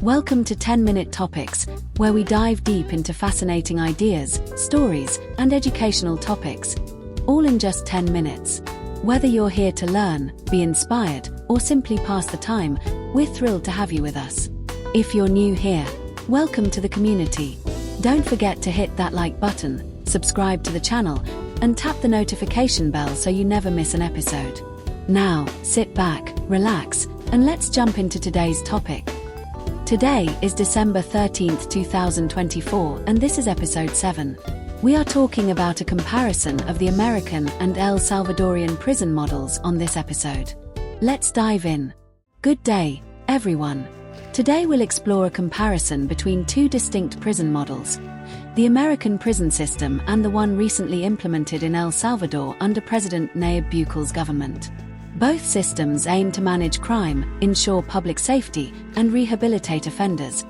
Welcome to 10-Minute Topics, where we dive deep into fascinating ideas, stories, and educational topics, all in just 10 minutes. Whether you're here to learn, be inspired, or simply pass the time, we're thrilled to have you with us. If you're new here, welcome to the community. Don't forget to hit that like button, subscribe to the channel, and tap the notification bell so you never miss an episode. Now, sit back, relax, and let's jump into today's topic. Today is December 13th, 2024, and this is episode 7. We are talking about a comparison of the American and El Salvadorian prison models on this episode. Let's dive in. Good day, everyone. Today we'll explore a comparison between two distinct prison models, the American prison system and the one recently implemented in El Salvador under President Nayib Bukel's government. Both systems aim to manage crime, ensure public safety, and rehabilitate offenders,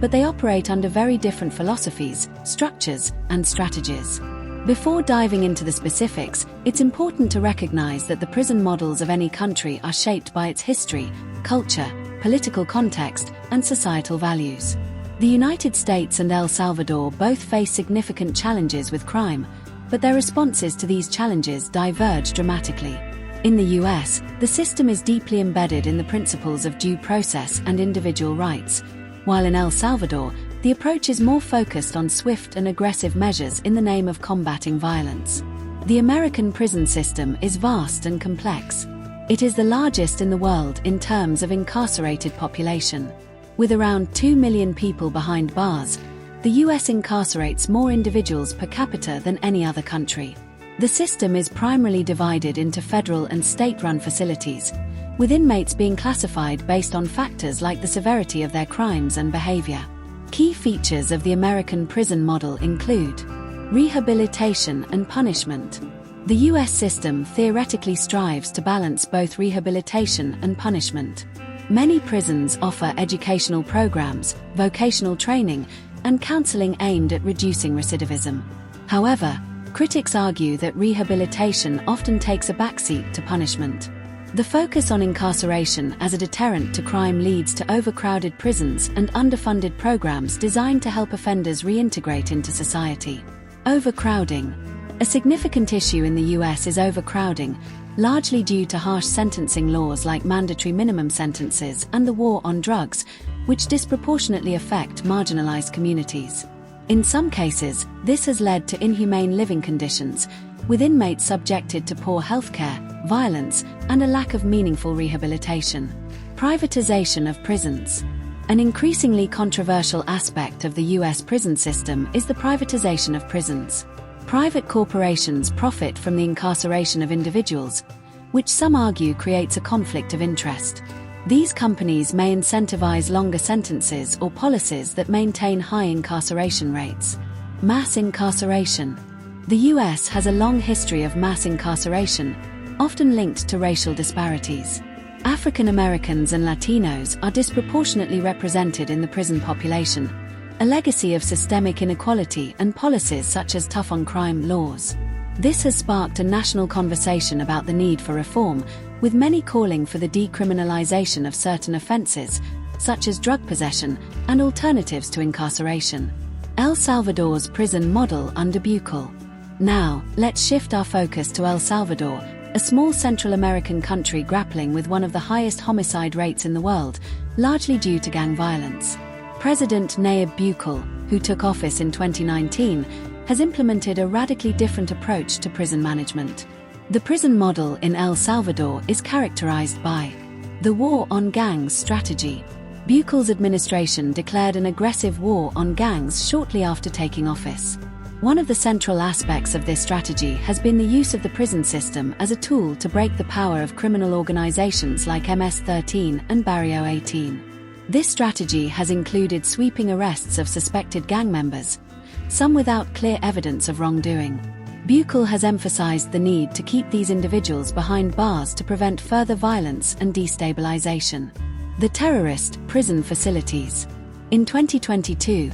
but they operate under very different philosophies, structures, and strategies. Before diving into the specifics, it's important to recognize that the prison models of any country are shaped by its history, culture, political context, and societal values. The United States and El Salvador both face significant challenges with crime, but their responses to these challenges diverge dramatically. In the US, the system is deeply embedded in the principles of due process and individual rights, while in El Salvador, the approach is more focused on swift and aggressive measures in the name of combating violence. The American prison system is vast and complex. It is the largest in the world in terms of incarcerated population. With around 2 million people behind bars, the US incarcerates more individuals per capita than any other country. The system is primarily divided into federal and state-run facilities, with inmates being classified based on factors like the severity of their crimes and behavior. Key features of the American prison model include rehabilitation and punishment. The US system theoretically strives to balance both rehabilitation and punishment. Many prisons offer educational programs, vocational training, and counseling aimed at reducing recidivism. However, critics argue that rehabilitation often takes a backseat to punishment. The focus on incarceration as a deterrent to crime leads to overcrowded prisons and underfunded programs designed to help offenders reintegrate into society. Overcrowding. A significant issue in the US is overcrowding, largely due to harsh sentencing laws like mandatory minimum sentences and the war on drugs, which disproportionately affect marginalized communities. In some cases, this has led to inhumane living conditions, with inmates subjected to poor healthcare, violence, and a lack of meaningful rehabilitation. Privatization of prisons. An increasingly controversial aspect of the US prison system is the privatization of prisons. Private corporations profit from the incarceration of individuals, which some argue creates a conflict of interest. These companies may incentivize longer sentences or policies that maintain high incarceration rates. Mass incarceration. The US has a long history of mass incarceration, often linked to racial disparities. African Americans and Latinos are disproportionately represented in the prison population, a legacy of systemic inequality and policies such as tough-on-crime laws. This has sparked a national conversation about the need for reform, with many calling for the decriminalization of certain offenses, such as drug possession, and alternatives to incarceration. El Salvador's prison model under Bukel. Now, let's shift our focus to El Salvador, a small Central American country grappling with one of the highest homicide rates in the world, largely due to gang violence. President Nayib Bukel, who took office in 2019, has implemented a radically different approach to prison management. The prison model in El Salvador is characterized by the war on gangs strategy. Bukel's administration declared an aggressive war on gangs shortly after taking office. One of the central aspects of this strategy has been the use of the prison system as a tool to break the power of criminal organizations like MS-13 and Barrio 18. This strategy has included sweeping arrests of suspected gang members, some without clear evidence of wrongdoing. Bukel has emphasized the need to keep these individuals behind bars to prevent further violence and destabilization. The terrorist prison facilities. In 2022,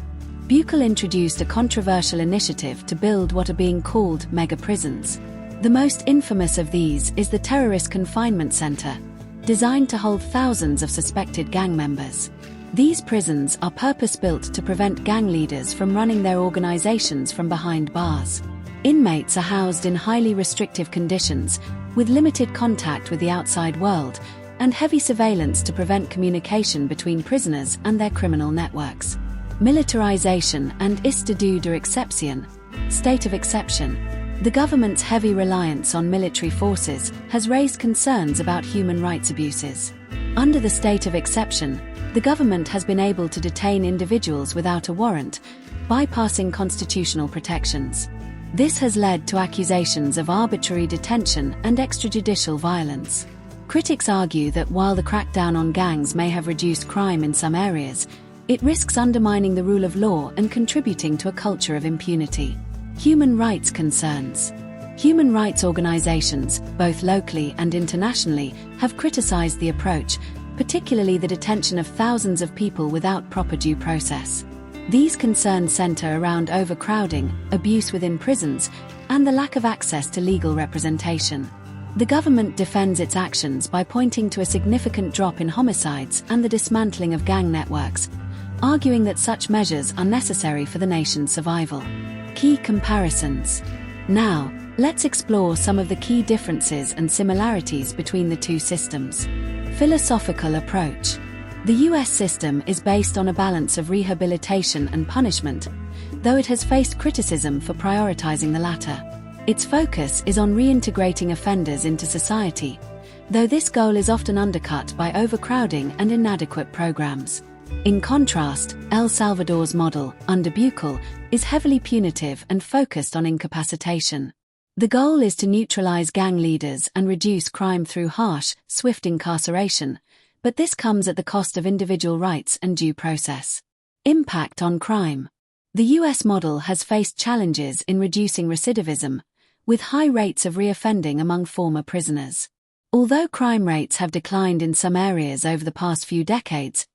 Bukel introduced a controversial initiative to build what are being called mega-prisons. The most infamous of these is the Terrorist Confinement Center, designed to hold thousands of suspected gang members. These prisons are purpose-built to prevent gang leaders from running their organizations from behind bars. Inmates are housed in highly restrictive conditions, with limited contact with the outside world, and heavy surveillance to prevent communication between prisoners and their criminal networks. Militarization and Estado de Excepción, state of exception. The government's heavy reliance on military forces has raised concerns about human rights abuses. Under the state of exception, the government has been able to detain individuals without a warrant, bypassing constitutional protections. This has led to accusations of arbitrary detention and extrajudicial violence. Critics argue that while the crackdown on gangs may have reduced crime in some areas, it risks undermining the rule of law and contributing to a culture of impunity. Human rights concerns. Human rights organizations, both locally and internationally, have criticized the approach, particularly the detention of thousands of people without proper due process. These concerns center around overcrowding, abuse within prisons, and the lack of access to legal representation. The government defends its actions by pointing to a significant drop in homicides and the dismantling of gang networks, arguing that such measures are necessary for the nation's survival. Key comparisons. Now, let's explore some of the key differences and similarities between the two systems. Philosophical approach. The US system is based on a balance of rehabilitation and punishment, though it has faced criticism for prioritizing the latter. Its focus is on reintegrating offenders into society, though this goal is often undercut by overcrowding and inadequate programs. In contrast, El Salvador's model, under Buccal, is heavily punitive and focused on incapacitation. The goal is to neutralize gang leaders and reduce crime through harsh, swift incarceration, but this comes at the cost of individual rights and due process. Impact on crime. The US model has faced challenges in reducing recidivism, with high rates of reoffending among former prisoners. Although crime rates have declined in some areas over the past few decades,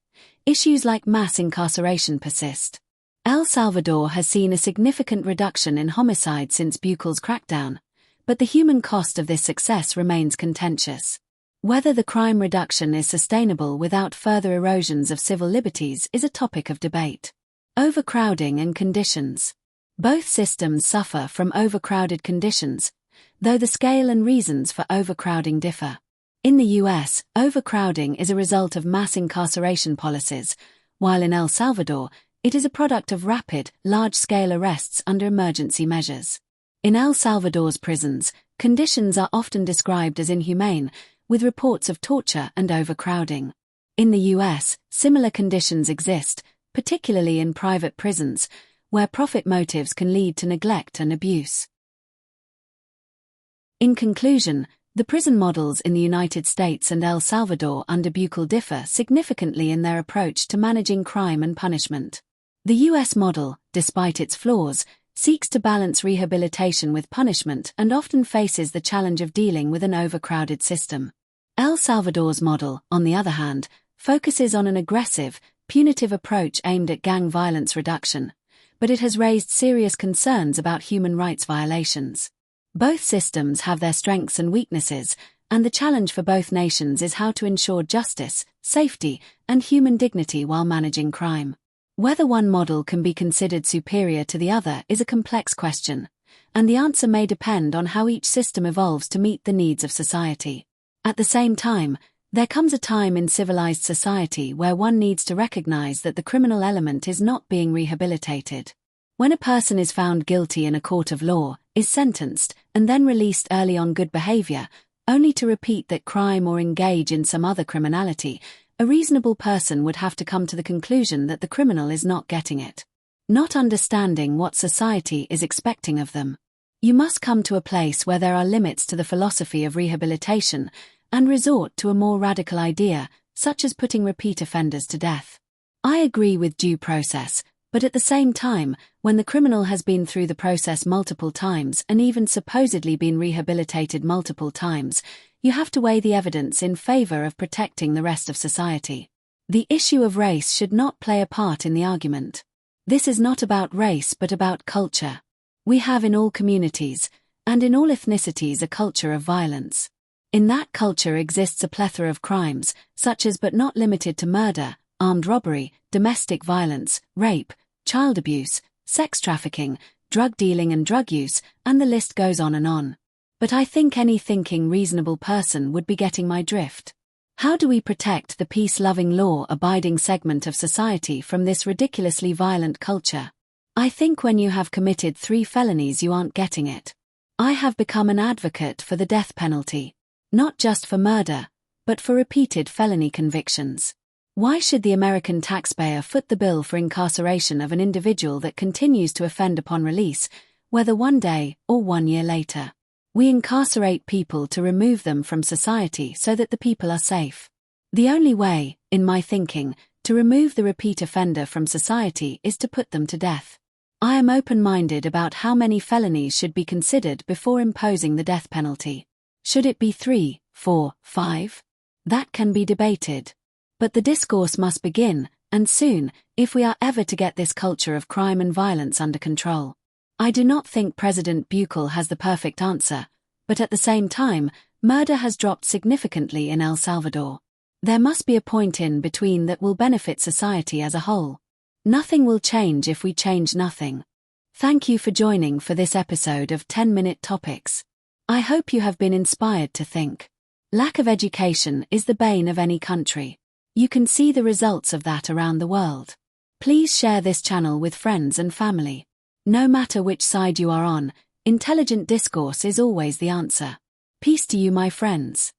issues like mass incarceration persist. El Salvador has seen a significant reduction in homicide since Bucal's crackdown, but the human cost of this success remains contentious. Whether the crime reduction is sustainable without further erosions of civil liberties is a topic of debate. Overcrowding and conditions. Both systems suffer from overcrowded conditions, though the scale and reasons for overcrowding differ. In the US, overcrowding is a result of mass incarceration policies, while in El Salvador, it is a product of rapid, large-scale arrests under emergency measures. In El Salvador's prisons, conditions are often described as inhumane, with reports of torture and overcrowding. In the US, similar conditions exist, particularly in private prisons, where profit motives can lead to neglect and abuse. In conclusion, the prison models in the United States and El Salvador under Buccal differ significantly in their approach to managing crime and punishment. The US model, despite its flaws, seeks to balance rehabilitation with punishment and often faces the challenge of dealing with an overcrowded system. El Salvador's model, on the other hand, focuses on an aggressive, punitive approach aimed at gang violence reduction, but it has raised serious concerns about human rights violations. Both systems have their strengths and weaknesses, and the challenge for both nations is how to ensure justice, safety, and human dignity while managing crime. Whether one model can be considered superior to the other is a complex question, and the answer may depend on how each system evolves to meet the needs of society. At the same time, there comes a time in civilized society where one needs to recognize that the criminal element is not being rehabilitated. When a person is found guilty in a court of law, is sentenced, and then released early on good behavior, only to repeat that crime or engage in some other criminality, a reasonable person would have to come to the conclusion that the criminal is not getting it, not understanding what society is expecting of them. You must come to a place where there are limits to the philosophy of rehabilitation and resort to a more radical idea, such as putting repeat offenders to death. I agree with due process, but at the same time, when the criminal has been through the process multiple times and even supposedly been rehabilitated multiple times, you have to weigh the evidence in favor of protecting the rest of society. The issue of race should not play a part in the argument. This is not about race but about culture. We have in all communities, and in all ethnicities, a culture of violence. In that culture exists a plethora of crimes, such as but not limited to murder, armed robbery, domestic violence, rape, child abuse, sex trafficking, drug dealing and drug use, and the list goes on and on. But I think any thinking reasonable person would be getting my drift. How do we protect the peace-loving, law-abiding segment of society from this ridiculously violent culture? I think when you have committed 3 felonies you aren't getting it. I have become an advocate for the death penalty. Not just for murder, but for repeated felony convictions. Why should the American taxpayer foot the bill for incarceration of an individual that continues to offend upon release, whether one day or 1 year later? We incarcerate people to remove them from society so that the people are safe. The only way, in my thinking, to remove the repeat offender from society is to put them to death. I am open-minded about how many felonies should be considered before imposing the death penalty. Should it be 3, 4, 5? That can be debated. But the discourse must begin, and soon, if we are ever to get this culture of crime and violence under control. I do not think President Bukel has the perfect answer, but at the same time, murder has dropped significantly in El Salvador. There must be a point in between that will benefit society as a whole. Nothing will change if we change nothing. Thank you for joining for this episode of 10-Minute Topics. I hope you have been inspired to think. Lack of education is the bane of any country. You can see the results of that around the world. Please share this channel with friends and family. No matter which side you are on, intelligent discourse is always the answer. Peace to you, my friends.